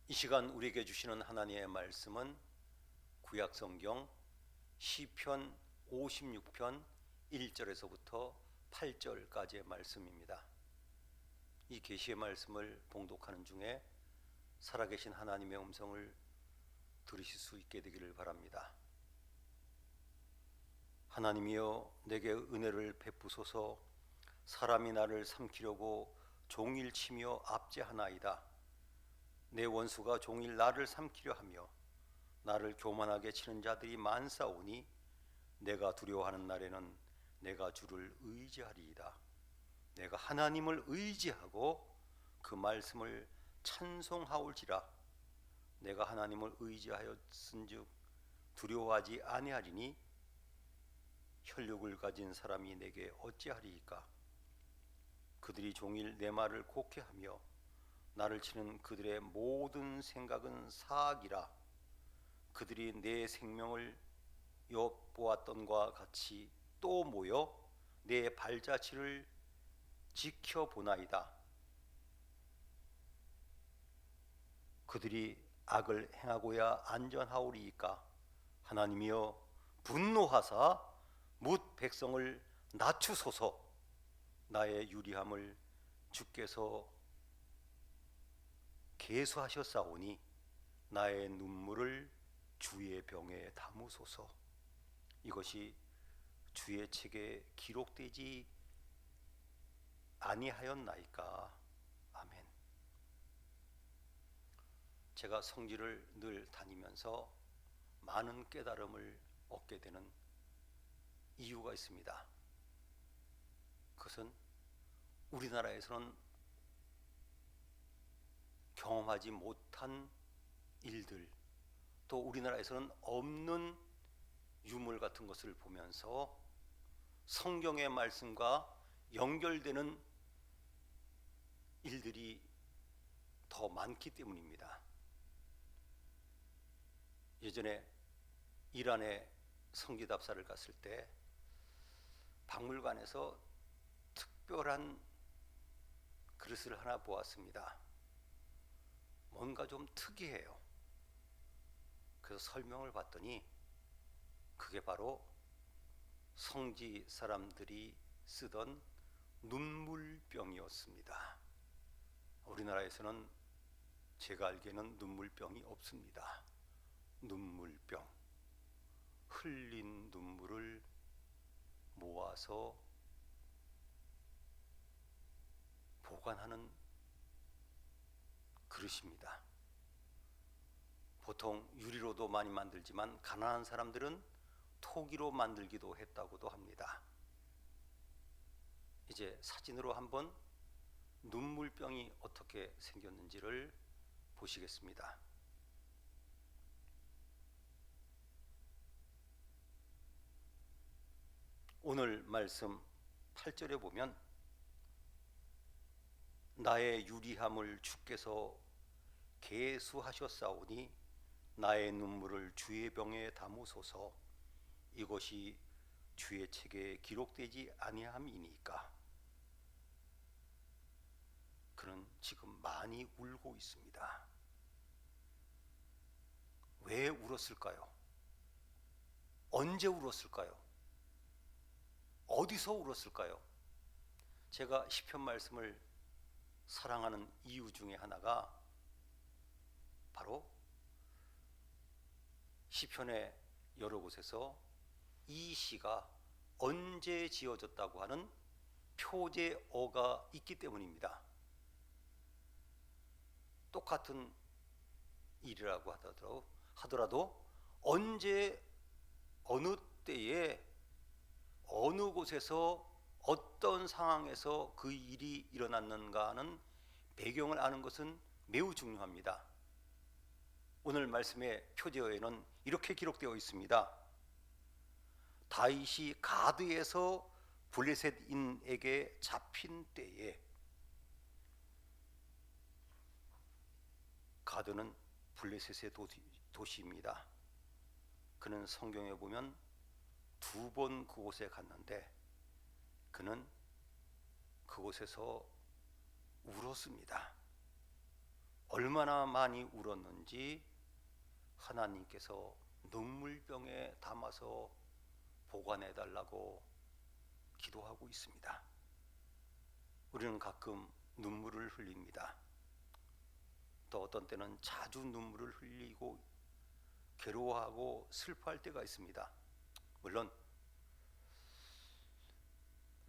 이 시간 우리에게 주시는 하나님의 말씀은 구약성경 시편 56편 1절에서부터 8절까지의 말씀입니다. 이 계시의 말씀을 봉독하는 중에 살아계신 하나님의 음성을 들으실 수 있게 되기를 바랍니다. 하나님이여, 내게 은혜를 베푸소서. 사람이 나를 삼키려고 종일 치며 압제하나이다. 내 원수가 종일 나를 삼키려 하며 나를 교만하게 치는 자들이 많사오니 내가 두려워하는 날에는 내가 주를 의지하리이다. 내가 하나님을 의지하고 그 말씀을 찬송하올지라. 내가 하나님을 의지하였은즉 두려워하지 아니하리니 혈육을 가진 사람이 내게 어찌하리이까. 그들이 종일 내 말을 곡해하며 나를 치는 그들의 모든 생각은 사악이라. 그들이 내 생명을 엿보았던과 같이 또 모여 내 발자취를 지켜보나이다. 그들이 악을 행하고야 안전하오리이까. 하나님이여, 분노하사 뭇 백성을 낮추소서. 나의 유리함을 주께서 계수하셨사오니 나의 눈물을 주의 병에 담으소서. 이것이 주의 책에 기록되지 아니하였나이까. 아멘. 제가 성지를 늘 다니면서 많은 깨달음을 얻게 되는 이유가 있습니다. 그것은 우리나라에서는 경험하지 못한 일들, 또 우리나라에서는 없는 유물 같은 것을 보면서 성경의 말씀과 연결되는 일들이 더 많기 때문입니다. 예전에 이란에 성지답사를 갔을 때 박물관에서 특별한 그릇을 하나 보았습니다. 뭔가 좀 특이해요. 그래서 설명을 봤더니 그게 바로 성지 사람들이 쓰던 눈물병이었습니다. 우리나라에서는 제가 알기에는 눈물병이 없습니다. 눈물병, 흘린 눈물을 모아서 보관하는 그릇입니다. 보통 유리로도 많이 만들지만 가난한 사람들은 토기로 만들기도 했다고도 합니다. 이제 사진으로 한번 눈물병이 어떻게 생겼는지를 보시겠습니다. 오늘 말씀 8절에 보면 나의 유리함을 주께서 계수하셨사오니 나의 눈물을 주의 병에 담으소서. 이것이 주의 책에 기록되지 아니함이니까. 그는 지금 많이 울고 있습니다. 왜 울었을까요? 언제 울었을까요? 어디서 울었을까요? 제가 시편 말씀을 사랑하는 이유 중에 하나가 바로 시편의 여러 곳에서 이 시가 언제 지어졌다고 하는 표제어가 있기 때문입니다. 똑같은 일이라고 하더라도 언제 어느 때에 어느 곳에서 어떤 상황에서 그 일이 일어났는가 하는 배경을 아는 것은 매우 중요합니다. 오늘 말씀의 표제어에는 이렇게 기록되어 있습니다. 다윗이 가드에서 블레셋인에게 잡힌 때에, 가드는 블레셋의 도시입니다. 그는 성경에 보면 2번 그곳에 갔는데 그는 그곳에서 울었습니다. 얼마나 많이 울었는지 하나님께서 눈물병에 담아서 보관해 달라고 기도하고 있습니다. 우리는 가끔 눈물을 흘립니다. 또 어떤 때는 자주 눈물을 흘리고 괴로워하고 슬퍼할 때가 있습니다. 물론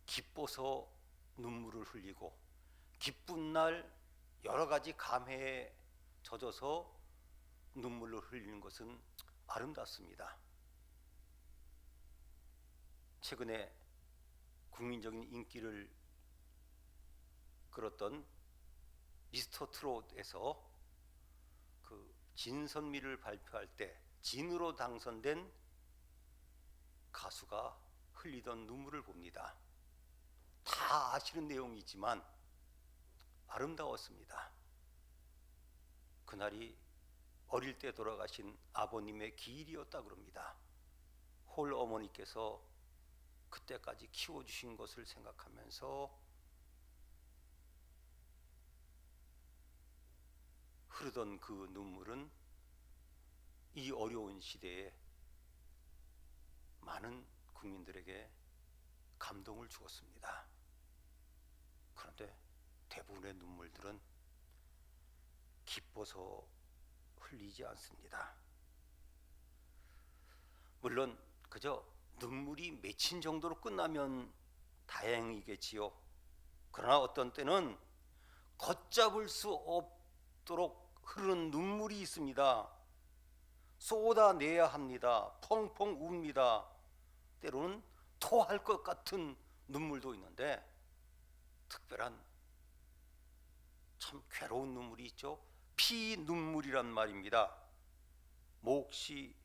기뻐서 눈물을 흘리고 기쁜 날 여러 가지 감회에 젖어서 눈물을 흘리는 것은 아름답습니다. 최근에 국민적인 인기를 끌었던 미스터 트롯에서 그 진선미를 발표할 때 진으로 당선된 가수가 흘리던 눈물을 봅니다. 다 아시는 내용이지만 아름다웠습니다. 그날이 어릴 때 돌아가신 아버님의 기일이었다 그럽니다. 홀 어머니께서 그때까지 키워주신 것을 생각하면서 흐르던 그 눈물은 이 어려운 시대에 많은 국민들에게 감동을 주었습니다. 그런데 대부분의 눈물들은 기뻐서 흘리지 않습니다. 물론 그저 눈물이 맺힌 정도로 끝나면 다행이겠지요. 그러나 어떤 때는 걷잡을 수 없도록 흐르는 눈물이 있습니다. 쏟아내야 합니다. 펑펑 웁니다. 때로는 토할 것 같은 눈물도 있는데 특별한 참 괴로운 눈물이 있죠. 피눈물이란 말입니다. 몹시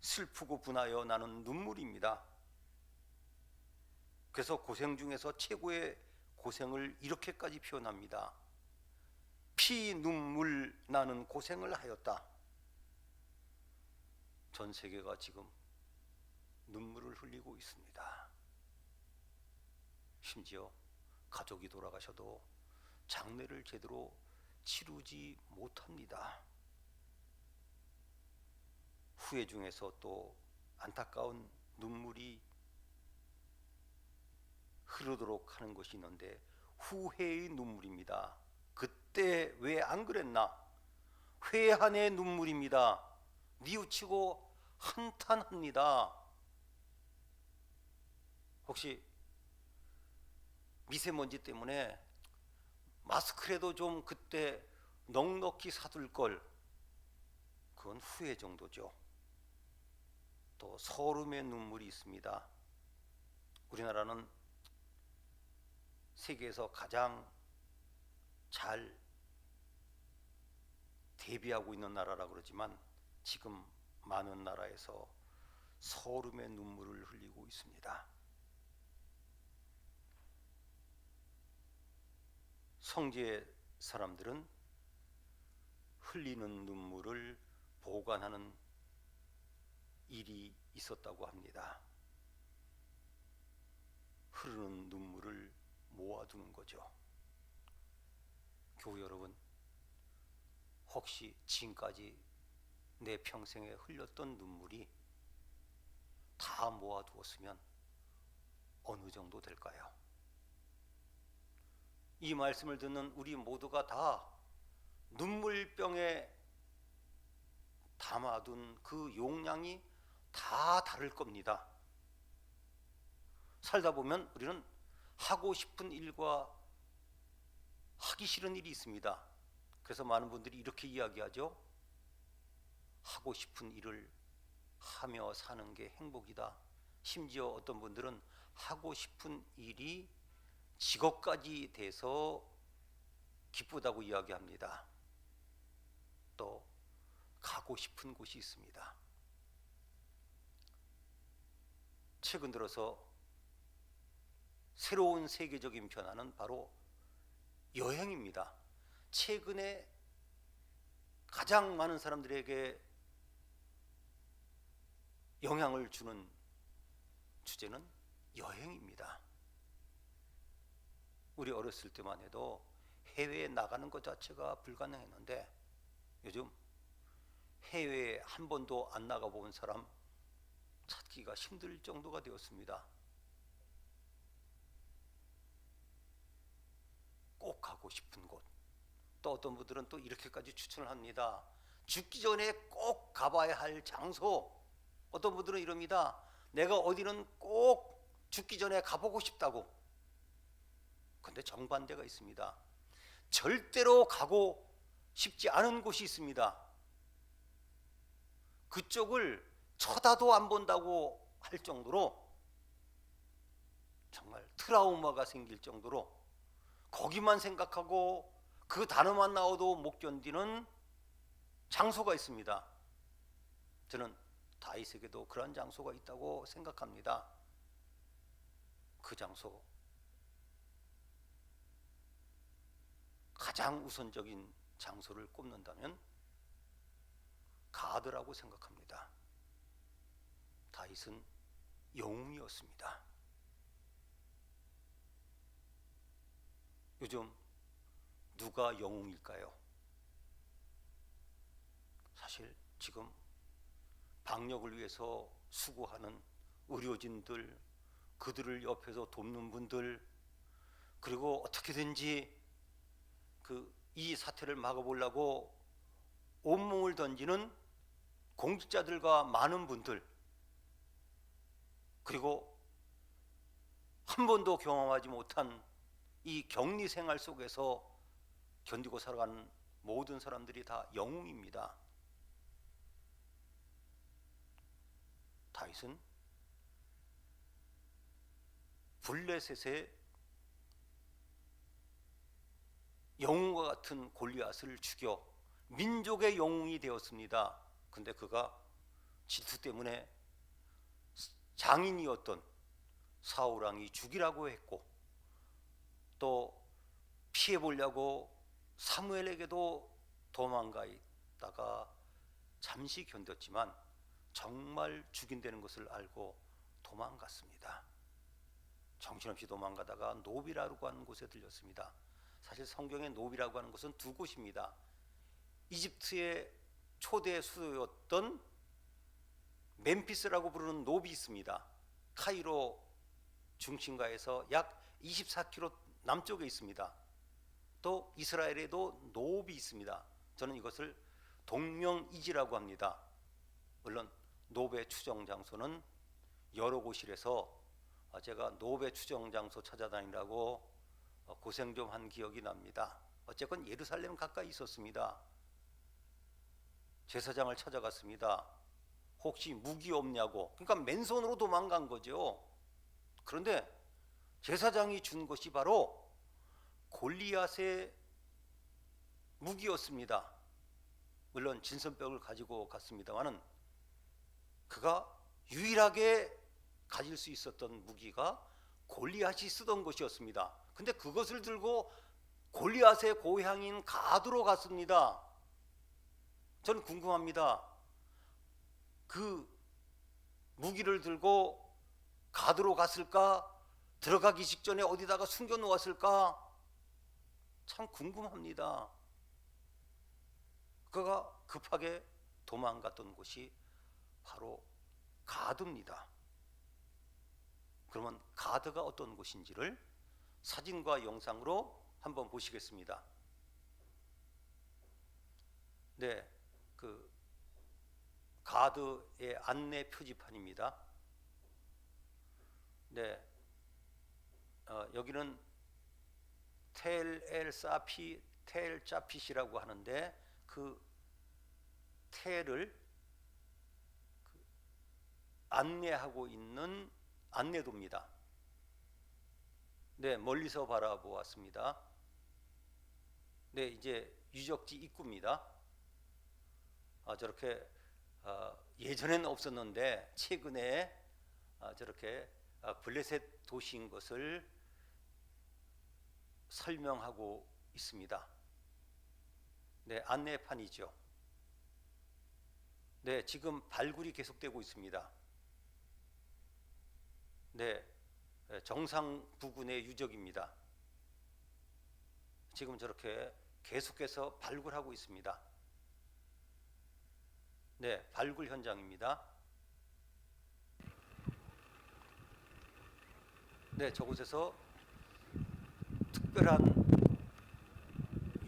슬프고 분하여 나는 눈물입니다. 그래서 고생 중에서 최고의 고생을 이렇게까지 표현합니다. 피눈물 나는 고생을 하였다. 전 세계가 지금 눈물을 흘리고 있습니다. 심지어 가족이 돌아가셔도 장례를 제대로 치르지 못합니다. 후회 중에서 또 안타까운 눈물이 흐르도록 하는 것이 있는데 후회의 눈물입니다. 그때 왜 안 그랬나? 회한의 눈물입니다. 뉘우치고 한탄합니다. 혹시 미세먼지 때문에 마스크라도 좀 그때 넉넉히 사둘 걸, 그건 후회 정도죠. 또 서름의 눈물이 있습니다. 우리나라는 세계에서 가장 잘 대비하고 있는 나라라 그러지만 지금 많은 나라에서 서름의 눈물을 흘리고 있습니다. 성지의 사람들은 흘리는 눈물을 보관하는 일이 있었다고 합니다. 흐르는 눈물을 모아두는 거죠. 교우 여러분, 혹시 지금까지 내 평생에 흘렸던 눈물이 다 모아두었으면 어느 정도 될까요? 이 말씀을 듣는 우리 모두가 다 눈물병에 담아둔 그 용량이 다 다를 겁니다. 살다 보면 우리는 하고 싶은 일과 하기 싫은 일이 있습니다. 그래서 많은 분들이 이렇게 이야기하죠. 하고 싶은 일을 하며 사는 게 행복이다. 심지어 어떤 분들은 하고 싶은 일이 직업까지 돼서 기쁘다고 이야기합니다. 또 가고 싶은 곳이 있습니다. 최근 들어서 새로운 세계적인 변화는 바로 여행입니다. 최근에 가장 많은 사람들에게 영향을 주는 주제는 여행입니다. 우리 어렸을 때만 해도 해외에 나가는 것 자체가 불가능했는데 요즘 해외에 한 번도 안 나가본 사람 찾기가 힘들 정도가 되었습니다. 꼭 가고 싶은 곳. 또 어떤 분들은 또 이렇게까지 추천을 합니다. 죽기 전에 꼭 가봐야 할 장소. 어떤 분들은 이럽니다. 내가 어디는 꼭 죽기 전에 가보고 싶다고. 근데 정반대가 있습니다. 절대로 가고 싶지 않은 곳이 있습니다. 그쪽을 쳐다도 안 본다고 할 정도로 정말 트라우마가 생길 정도로 거기만 생각하고 그 단어만 나와도 못 견디는 장소가 있습니다. 저는 다윗에게도 그런 장소가 있다고 생각합니다. 그 장소, 가장 우선적인 장소를 꼽는다면 가드라고 생각합니다. 다윗은 영웅이었습니다. 요즘 누가 영웅일까요? 사실 지금 방역을 위해서 수고하는 의료진들, 그들을 옆에서 돕는 분들, 그리고 어떻게든지 이 사태를 막아보려고 온몸을 던지는 공직자들과 많은 분들, 그리고 한 번도 경험하지 못한 이 격리 생활 속에서 견디고 살아가는 모든 사람들이 다 영웅입니다. 다윗은 블레셋의 영웅과 같은 골리앗을 죽여 민족의 영웅이 되었습니다. 근데 그가 질투 때문에 장인이었던 사울 왕이 죽이라고 했고, 또 피해 보려고 사무엘에게도 도망가 있다가 잠시 견뎠지만 정말 죽인다는 것을 알고 도망갔습니다. 정신없이 도망가다가 노비라고 하는 곳에 들렸습니다. 사실 성경에 노비라고 하는 곳은 두 곳입니다. 이집트의 초대 수도였던 멤피스라고 부르는 노비 있습니다. 카이로 중심가에서 약 24km 남쪽에 있습니다. 또 이스라엘에도 노비 있습니다. 저는 이것을 동명이지라고 합니다. 물론 노베 추정 장소는 여러 곳이라서 제가 노베 추정 장소 찾아다니라고 고생 좀 한 기억이 납니다. 어쨌건 예루살렘 가까이 있었습니다. 제사장을 찾아갔습니다. 혹시 무기 없냐고. 그러니까 맨손으로 도망간 거죠. 그런데 제사장이 준 것이 바로 골리앗의 무기였습니다. 물론 진선벽을 가지고 갔습니다마는 그가 유일하게 가질 수 있었던 무기가 골리앗이 쓰던 것이었습니다. 근데 그것을 들고 골리앗의 고향인 가드로 갔습니다. 저는 궁금합니다. 그 무기를 들고 가드로 갔을까? 들어가기 직전에 어디다가 숨겨 놓았을까? 참 궁금합니다. 그가 급하게 도망갔던 곳이 바로 가드입니다. 그러면 가드가 어떤 곳인지를 사진과 영상으로 한번 보시겠습니다. 네, 그 가드의 안내 표지판입니다. 네, 여기는 텔 엘 사피 텔 짜핏이라고 하는데 그 텔을 안내하고 있는 안내도입니다. 네, 멀리서 바라보았습니다. 네, 이제 유적지 입구입니다. 저렇게 예전에는 없었는데 최근에 저렇게 블레셋 도시인 것을 설명하고 있습니다. 네, 안내판이죠. 네, 지금 발굴이 계속되고 있습니다. 네, 정상 부근의 유적입니다. 지금 저렇게 계속해서 발굴하고 있습니다. 네, 발굴 현장입니다. 네, 저곳에서 특별한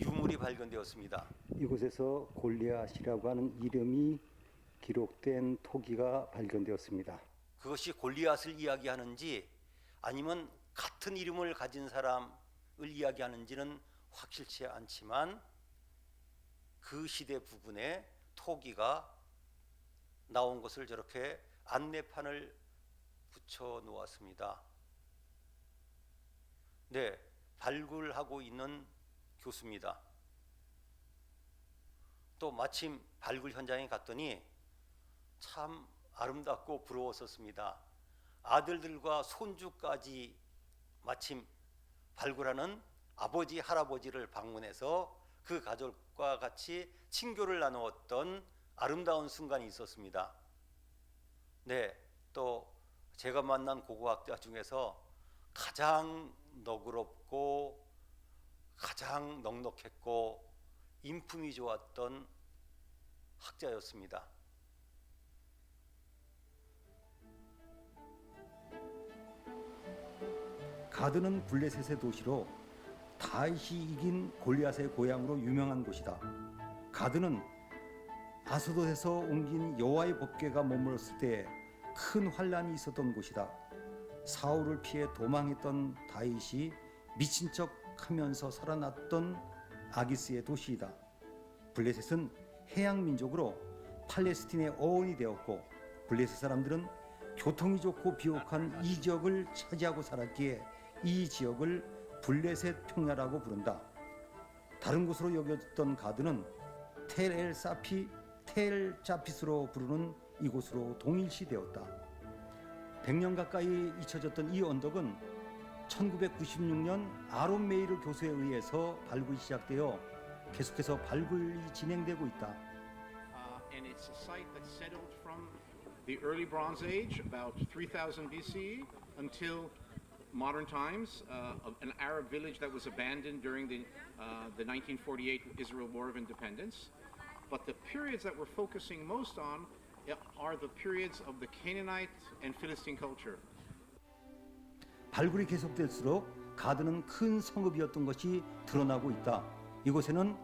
유물이 발견되었습니다. 이곳에서 골리앗이라고 하는 이름이 기록된 토기가 발견되었습니다. 그것이 골리앗을 이야기하는지 아니면 같은 이름을 가진 사람을 이야기하는지는 확실치 않지만 그 시대 부분에 토기가 나온 것을 저렇게 안내판을 붙여 놓았습니다. 네, 발굴하고 있는 교수입니다. 또 마침 발굴 현장에 갔더니 참 아름답고 부러웠었습니다. 아들들과 손주까지 마침 발굴하는 아버지, 할아버지를 방문해서 그 가족과 같이 친교를 나누었던 아름다운 순간이 있었습니다. 네, 또 제가 만난 고고학자 중에서 가장 너그럽고 가장 넉넉했고 인품이 좋았던 학자였습니다. 가드는 블레셋의 도시로 다윗이 이긴 골리앗의 고향으로 유명한 곳이다. 가드는 아스돗에서 옮긴 여호와의 법궤가 머물렀을 때 큰 환란이 있었던 곳이다. 사울을 피해 도망했던 다윗이 미친 척하면서 살아났던 아기스의 도시이다. 블레셋은 해양 민족으로 팔레스틴의 어원이 되었고 블레셋 사람들은 교통이 좋고 비옥한 이 지역을 차지하고 살았기에 이 지역을 블레셋 평야라고 부른다. 다른 곳으로 여겨졌던 가드는 텔 자핏으로 부르는 이곳으로 동일시되었다. 100년 가까이 잊혀졌던 이 언덕은 1996년 아론 메이르 교수에 의해서 발굴이 시작되어 계속해서 발굴이 진행되고 있다. And it's a site that settled from the early Bronze Age, about 3000 BCE, until modern times, an Arab village that was abandoned during the 1948 Israel War of Independence. But the periods that we're focusing most on are the periods of the Canaanite and Philistine culture. 발굴이 계속될수록 가드는 큰 성읍이었던 것이 드러나고 있다. 이곳에는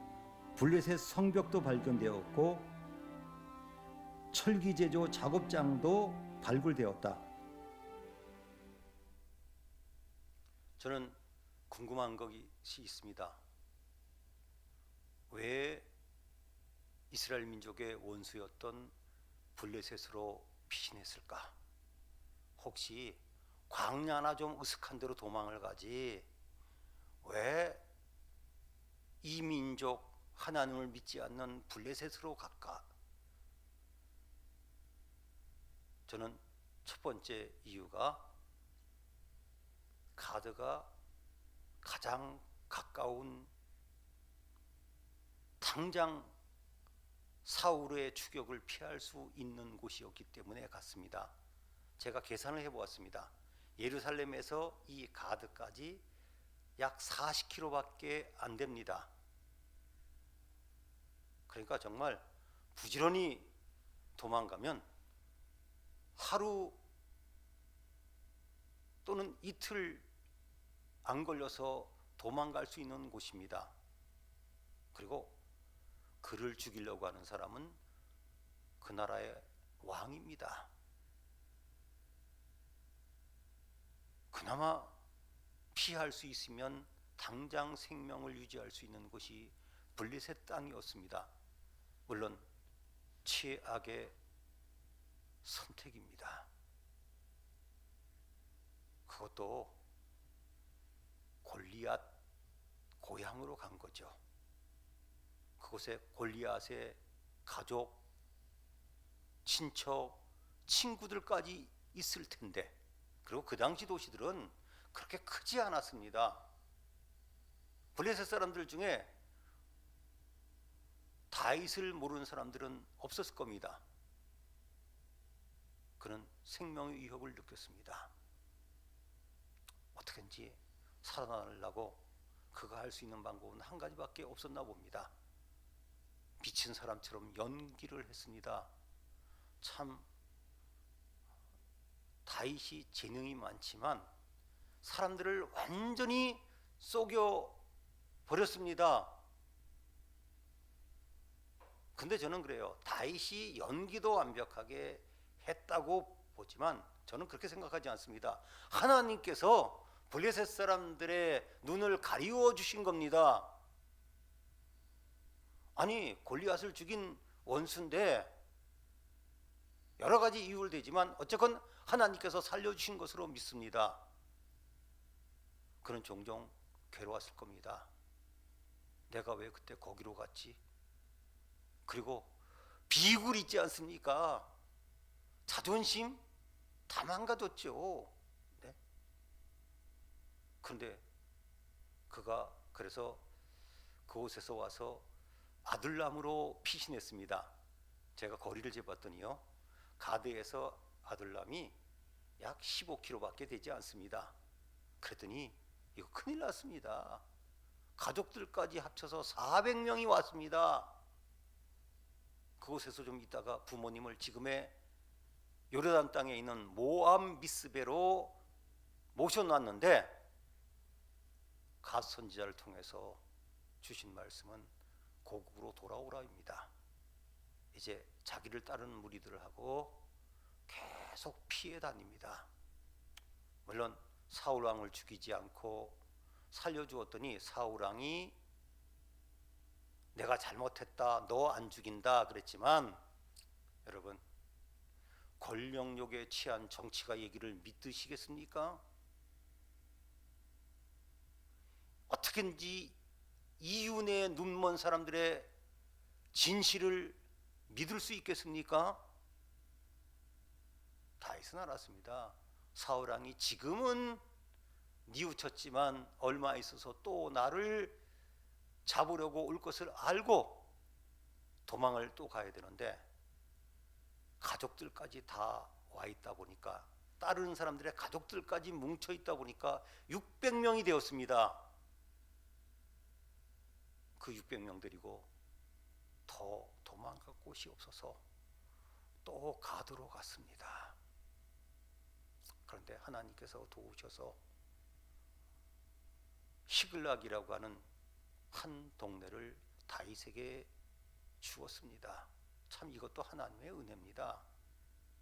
블레셋 성벽도 발견되었고 철기 제조 작업장도 발굴되었다. 저는 궁금한 것이 있습니다. 왜 이스라엘 민족의 원수였던 블레셋으로 피신했을까? 혹시 광야나 좀 으슥한 데로 도망을 가지 왜 이 민족 하나님을 믿지 않는 블레셋으로 갈까? 저는 첫 번째 이유가 가드가 가장 가까운 당장 사울의 추격을 피할 수 있는 곳이었기 때문에 갔습니다. 제가 계산을 해보았습니다. 예루살렘에서 이 가드까지 약 40km밖에 안 됩니다. 그러니까 정말 부지런히 도망가면 하루 또는 이틀 안 걸려서 도망갈 수 있는 곳입니다. 그리고 그를 죽이려고 하는 사람은 그 나라의 왕입니다. 그나마 피할 수 있으면 당장 생명을 유지할 수 있는 곳이 블레셋 땅이었습니다. 물론 최악의 선택입니다. 그것도 골리앗 고향으로 간 거죠. 그곳에 골리앗의 가족, 친척, 친구들까지 있을 텐데, 그리고 그 당시 도시들은 그렇게 크지 않았습니다. 블레셋 사람들 중에 다윗을 모르는 사람들은 없었을 겁니다. 그는 생명의 위협을 느꼈습니다. 어떻게든지 살아나려고 그가 할 수 있는 방법은 한 가지밖에 없었나 봅니다. 미친 사람처럼 연기를 했습니다. 참 다윗이 재능이 많지만 사람들을 완전히 속여 버렸습니다. 근데 저는 그래요. 다윗이 연기도 완벽하게 했다고 보지만 저는 그렇게 생각하지 않습니다. 하나님께서 블레셋 사람들의 눈을 가리워 주신 겁니다. 아니, 골리앗을 죽인 원수인데 여러 가지 이유를 대지만 어쨌건 하나님께서 살려주신 것으로 믿습니다. 그는 종종 괴로웠을 겁니다. 내가 왜 그때 거기로 갔지? 그리고 비굴 있지 않습니까? 자존심 다 망가졌죠. 네? 그런데 그가 그래서 그곳에서 와서 아둘람으로 피신했습니다. 제가 거리를 재봤더니요, 가드에서 아둘람이 약 15km밖에 되지 않습니다. 그랬더니 이거 큰일 났습니다. 가족들까지 합쳐서 400명이 왔습니다. 그곳에서 좀 있다가 부모님을 지금의 요르단 땅에 있는 모압 미스베로 모셔놨는데 갓 선지자를 통해서 주신 말씀은 고국으로 돌아오라입니다. 이제 자기를 따르는 무리들하고 계속 피해 다닙니다. 물론 사울 왕을 죽이지 않고 살려주었더니 사울 왕이 내가 잘못했다, 너 안 죽인다 그랬지만, 여러분, 권력욕에 취한 정치가 얘기를 믿으시겠습니까? 어떻게든지 이윤의 눈먼 사람들의 진실을 믿을 수 있겠습니까? 다윗은 알았습니다. 사울 왕이 지금은 뉘우쳤지만 얼마 있어서 또 나를 잡으려고 올 것을 알고 도망을 또 가야 되는데 가족들까지 다 와 있다 보니까, 따르는 사람들의 가족들까지 뭉쳐 있다 보니까 600명이 되었습니다. 그 600명 데리고 더 도망갈 곳이 없어서 또 가드로 갔습니다. 그런데 하나님께서 도우셔서 시글락이라고 하는 한 동네를 다윗에게 주었습니다. 참 이것도 하나님의 은혜입니다.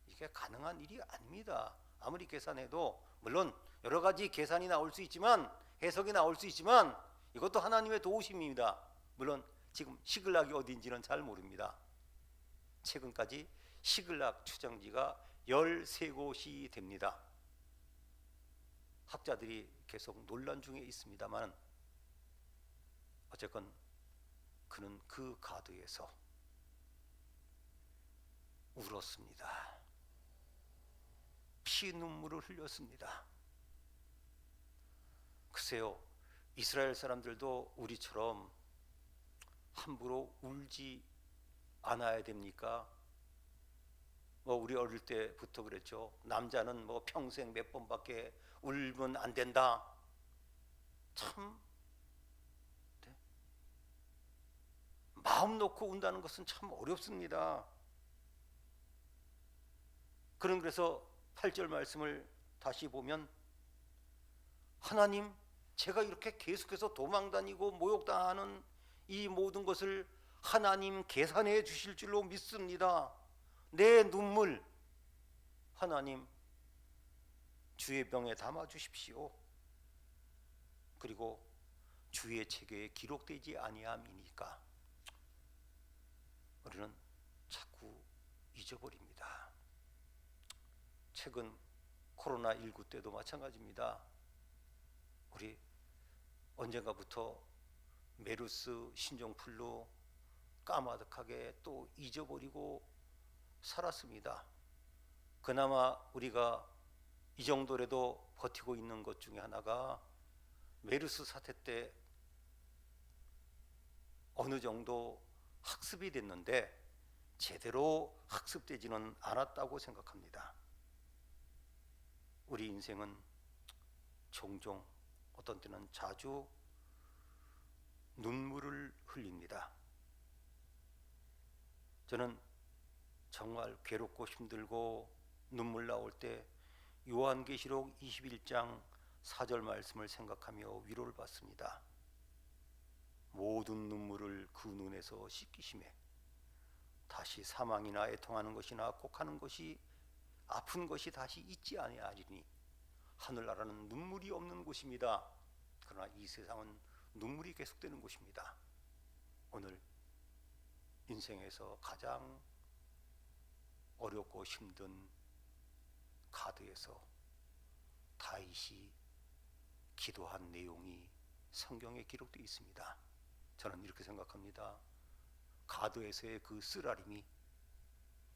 이게 가능한 일이 아닙니다. 아무리 계산해도, 물론 여러 가지 계산이 나올 수 있지만, 해석이 나올 수 있지만, 이것도 하나님의 도우심입니다. 물론 지금 시글락이 어딘지는 잘 모릅니다. 최근까지 시글락 추정지가 13곳이 됩니다. 학자들이 계속 논란 중에 있습니다만 어쨌건 그는 그 가드에서 울었습니다. 피눈물을 흘렸습니다. 글쎄요, 이스라엘 사람들도 우리처럼 함부로 울지 않아야 됩니까? 우리 어릴 때부터 그랬죠. 남자는 평생 몇 번밖에 울면 안 된다. 참, 네. 마음 놓고 운다는 것은 참 어렵습니다. 그래서 8절 말씀을 다시 보면, 하나님, 제가 이렇게 계속해서 도망다니고 모욕당하는 이 모든 것을 하나님 계산해 주실 줄로 믿습니다. 내 눈물 하나님 주의 병에 담아 주십시오. 그리고 주의 책에 기록되지 아니함이니까 우리는 자꾸 잊어버립니다. 최근 코로나19 때도 마찬가지입니다. 우리 언젠가부터 메르스, 신종플루 까마득하게 또 잊어버리고 살았습니다. 그나마 우리가 이 정도라도 버티고 있는 것 중에 하나가 메르스 사태 때 어느 정도 학습이 됐는데 제대로 학습되지는 않았다고 생각합니다. 우리 인생은 종종, 어떤 때는 자주 눈물을 흘립니다. 저는 정말 괴롭고 힘들고 눈물 나올 때 요한계시록 21장 4절 말씀을 생각하며 위로를 받습니다. 모든 눈물을 그 눈에서 씻기심에 다시 사망이나 애통하는 것이나 곡하는 것이 아픈 것이 다시 있지 아니하리니 하늘나라는 눈물이 없는 곳입니다. 그러나 이 세상은 눈물이 계속되는 곳입니다. 오늘 인생에서 가장 어렵고 힘든 가드에서 다윗이 기도한 내용이 성경에 기록되어 있습니다. 저는 이렇게 생각합니다. 가드에서의 그 쓰라림이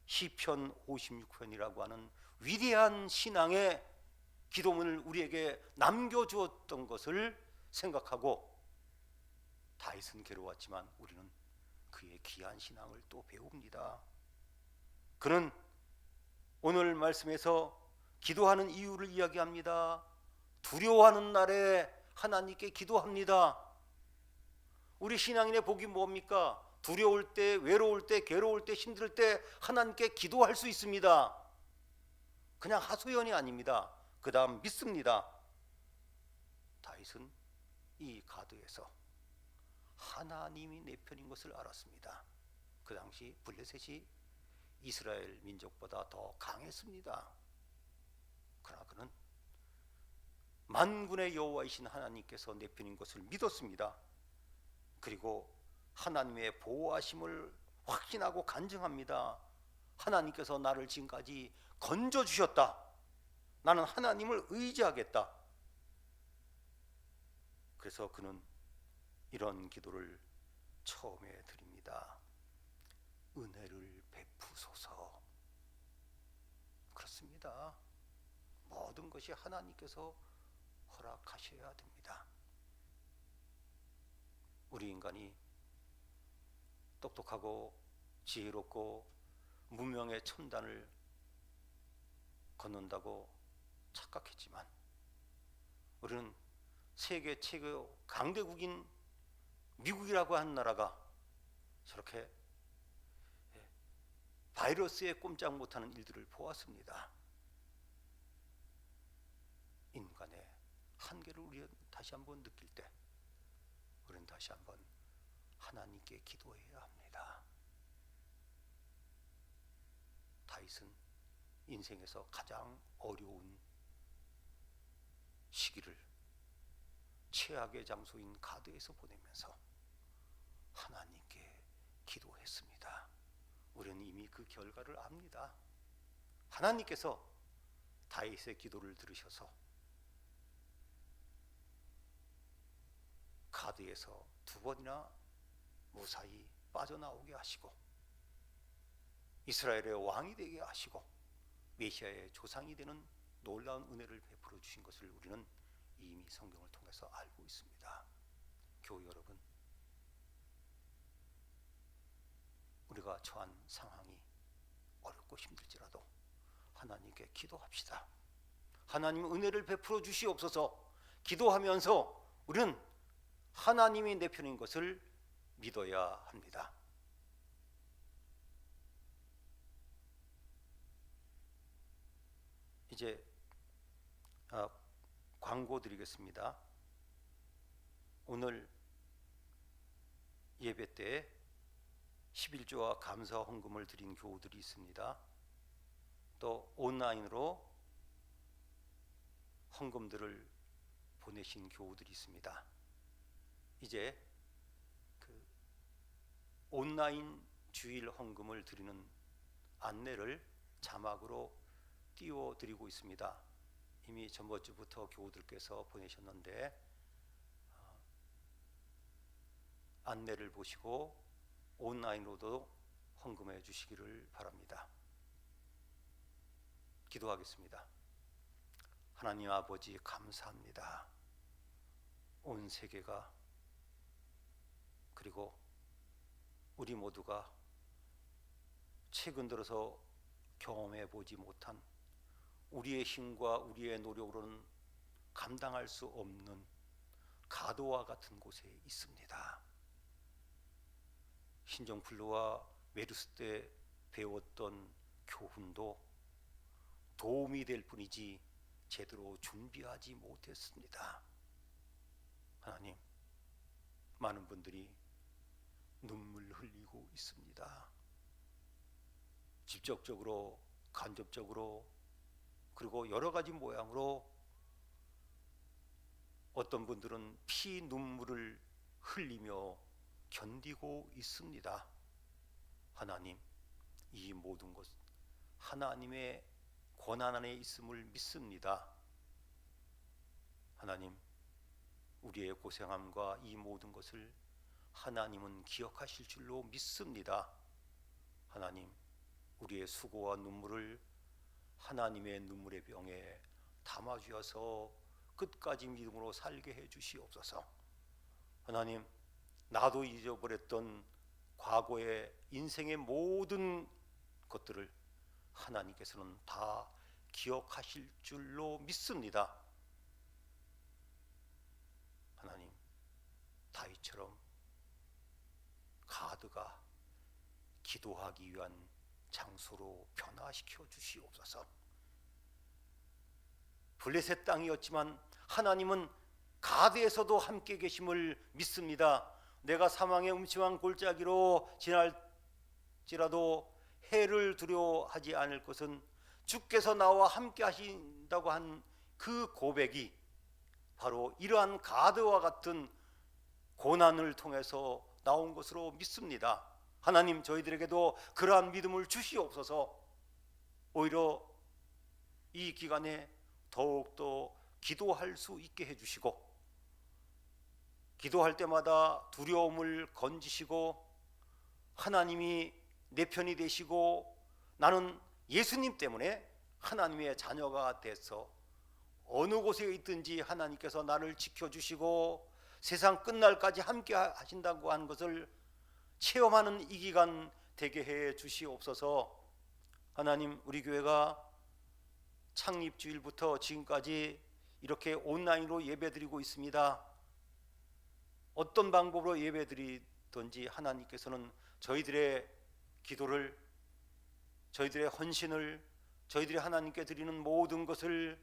시편 56편이라고 하는 위대한 신앙의 기도문을 우리에게 남겨주었던 것을 생각하고 다윗은 괴로웠지만 우리는 그의 귀한 신앙을 또 배웁니다. 그는 오늘 말씀에서 기도하는 이유를 이야기합니다. 두려워하는 날에 하나님께 기도합니다. 우리 신앙인의 복이 뭡니까? 두려울 때, 외로울 때, 괴로울 때, 힘들 때 하나님께 기도할 수 있습니다. 그냥 하소연이 아닙니다. 그 다음 믿습니다. 다윗은 이 가드에서 하나님이 내 편인 것을 알았습니다. 그 당시 블레셋이 이스라엘 민족보다 더 강했습니다. 그러나 그는 만군의 여호와이신 하나님께서 내 편인 것을 믿었습니다. 그리고 하나님의 보호하심을 확신하고 간증합니다. 하나님께서 나를 지금까지 건져주셨다. 나는 하나님을 의지하겠다. 그래서 그는 이런 기도를 처음에 드립니다. 은혜를 베푸소서. 그렇습니다. 모든 것이 하나님께서 허락하셔야 됩니다. 우리 인간이 똑똑하고 지혜롭고 문명의 첨단을 걷는다고 착각했지만 우리는 세계 최고 강대국인 미국이라고 하는 나라가 저렇게 바이러스에 꼼짝 못하는 일들을 보았습니다. 인간의 한계를 우리는 다시 한번 느낄 때 우리는 다시 한번 하나님께 기도해야 합니다. 다윗은 인생에서 가장 어려운 시기를 최악의 장소인 가드에서 보내면서 하나님께 기도했습니다. 우리는 이미 그 결과를 압니다. 하나님께서 다윗의 기도를 들으셔서 가드에서 2번이나 무사히 빠져나오게 하시고 이스라엘의 왕이 되게 하시고 메시아의 조상이 되는 놀라운 은혜를 베풀어 주신 것을 우리는 이미 성경을 통해서 알고 있습니다. 교회 여러분, 우리가 처한 상황이 어렵고 힘들지라도 하나님께 기도합시다. 하나님 은혜를 베풀어 주시옵소서. 기도하면서 우리는 하나님이 내 편인 것을 믿어야 합니다. 이제 광고 드리겠습니다. 오늘 예배 때 11조와 감사 헌금을 드린 교우들이 있습니다. 또 온라인으로 헌금들을 보내신 교우들이 있습니다. 이제 그 온라인 주일 헌금을 드리는 안내를 자막으로 띄워드리고 있습니다. 이미 전번주부터 교우들께서 보내셨는데 안내를 보시고 온라인으로도 헌금해 주시기를 바랍니다. 기도하겠습니다. 하나님 아버지 감사합니다. 온 세계가 그리고 우리 모두가 최근 들어서 경험해 보지 못한 우리의 힘과 우리의 노력으로는 감당할 수 없는 가도와 같은 곳에 있습니다. 신종플루와 메르스 때 배웠던 교훈도 도움이 될 뿐이지 제대로 준비하지 못했습니다. 하나님, 많은 분들이 눈물 흘리고 있습니다. 직접적으로, 간접적으로, 그리고 여러 가지 모양으로 어떤 분들은 피 눈물을 흘리며 견디고 있습니다. 하나님, 이 모든 것 하나님의 권한 안에 있음을 믿습니다. 하나님, 우리의 고생함과 이 모든 것을 하나님은 기억하실 줄로 믿습니다. 하나님, 우리의 수고와 눈물을 하나님의 눈물의 병에 담아주어서 끝까지 믿음으로 살게 해 주시옵소서. 하나님, 나도 잊어버렸던 과거의 인생의 모든 것들을 하나님께서는 다 기억하실 줄로 믿습니다. 하나님, 다윗처럼 가드가 기도하기 위한 장소로 변화시켜 주시옵소서. 블레셋 땅이었지만 하나님은 가드에서도 함께 계심을 믿습니다. 내가 사망의 음침한 골짜기로 지날지라도 해를 두려워하지 않을 것은 주께서 나와 함께 하신다고 한 그 고백이 바로 이러한 가드와 같은 고난을 통해서 나온 것으로 믿습니다. 하나님, 저희들에게도 그러한 믿음을 주시옵소서. 오히려 이 기간에 더욱더 기도할 수 있게 해주시고, 기도할 때마다 두려움을 건지시고, 하나님이 내 편이 되시고 나는 예수님 때문에 하나님의 자녀가 돼서 어느 곳에 있든지 하나님께서 나를 지켜주시고 세상 끝날까지 함께 하신다고 한 것을 체험하는 이 기간 되게 해 주시옵소서. 하나님, 우리 교회가 창립주일부터 지금까지 이렇게 온라인으로 예배드리고 있습니다. 어떤 방법으로 예배드리든지 하나님께서는 저희들의 기도를, 저희들의 헌신을, 저희들이 하나님께 드리는 모든 것을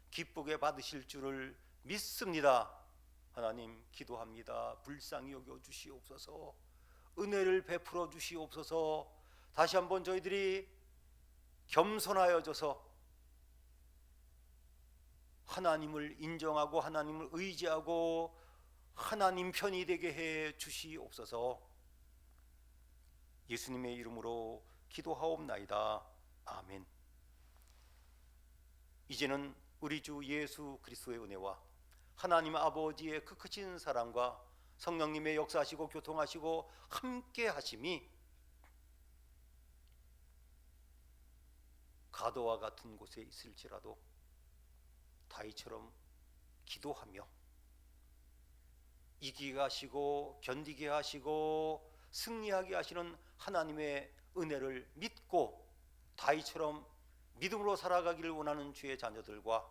기쁘게 받으실 줄을 믿습니다. 하나님, 기도합니다. 불쌍히 여겨 주시옵소서. 은혜를 베풀어 주시옵소서. 다시 한번 저희들이 겸손하여져서 하나님을 인정하고 하나님을 의지하고 하나님 편이 되게 해 주시옵소서. 예수님의 이름으로 기도하옵나이다. 아멘. 이제는 우리 주 예수 그리스도의 은혜와 하나님 아버지의 그 크신 사랑과 성령님의 역사하시고 교통하시고 함께 하심이 가도와 같은 곳에 있을지라도 다윗처럼 기도하며 이기게 하시고 견디게 하시고 승리하게 하시는 하나님의 은혜를 믿고 다윗처럼 믿음으로 살아가기를 원하는 주의 자녀들과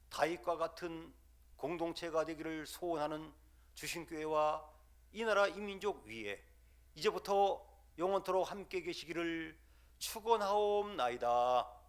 다윗과 같은 공동체가 되기를 소원하는 주신교회와 이 나라 이민족 위에 이제부터 영원토록 함께 계시기를 축원하옵나이다.